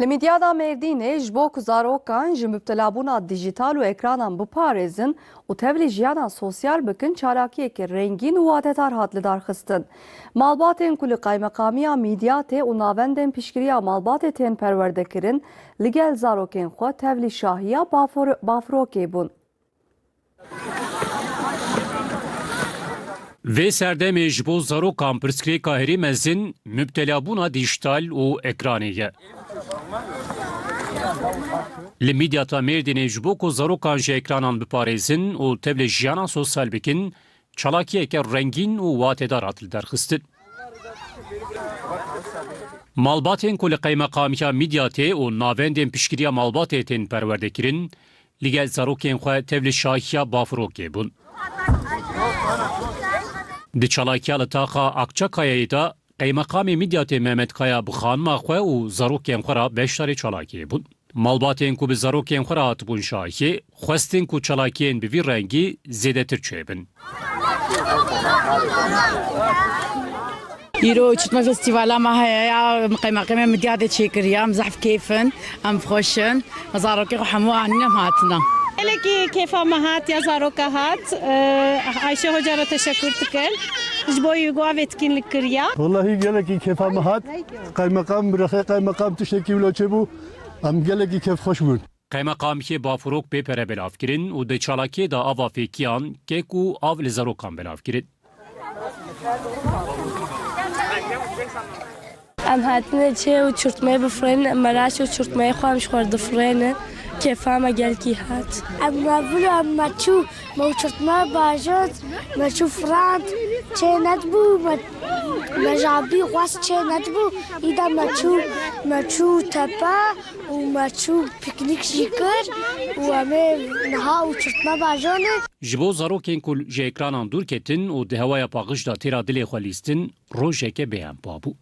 Limidyada Merdînê ji bo ku zarokan ji müptelabûna dijîtal û ekranan biparêzin û tevlî jiyanan sosyal bikin çalakiyekê rengîn û watetar hat li darxistin. Malbatên ku li Qaymeqamiya Midyatê û navendên piştgiriya malbatê tên perwerdekirin li gel zarokên xwe tevlî şahiya bafrokê bûn. Vê serdemê ji bo zarokan pirsgirêka herî mezin müptelabûna dijîtal û ekranê ye. Li Midyata Mêrdînê ji bo ku zarokan ji ekranan biparêzin û tevlî jiyanan sosyal bikin, çalakiyeke rengîn û watedar hat li derxistin. Malbatên ku li Qaymeqamiya Midyatê û navendên piştgiriya malbatê tên perwerdekirin, li gel zarokên xwe tevlî şahiya bafrokê bûn. Di çalakiya li taxa Akçakayayê da Qaymeqamê Midyatê Mehmet Kaya bi xanima xwe û zarokên xwe ra beşdarê çalakiyê bûn. Malbatên ku bi zarokên xwe ra hatibûn şahiyê, xwestin ku çalakiyên bi vî rengî zêdetir çêbin. Îro çûtma festîvala me heye ya Qaymeqamê Midyatê çêkiriye em zehf kêfin em xweşin zarokê xwe hemû anî em hatina. Gelekî kêfa me hat ya zaroka hat Ayşe Hoca ra teşekkür dikin ji bo gavê tikînlik kiriye. Vallahi gelekî kêfa me hat Qaymeqam birexê Qaymeqam tiştekî wilo çêbû em gelekî kêf xweş bûn. Qaymeqamiyê bafrok bê pere belavkirin û di çalakiyê da ava fêkiyan kêk û av li zarokan belavkirin. Em hatine çê û çurtmeyê bifirênin meraş û çurtmeyê xwe em ji xwe difirênin kêfa me gelkî hat. Em nebûn em meçû me çurtme bajot me çû firand çê nedibû me jabî xwest çê nedibû îda me çû tepe û me çû piknîk jî kir û em ê niha û çurtme bajonin. Ji bo zarokên ku ji ekranan dûr ketin û di hewaya paqij da têra dilê xwe lîstin, rojeke bêhempa bû.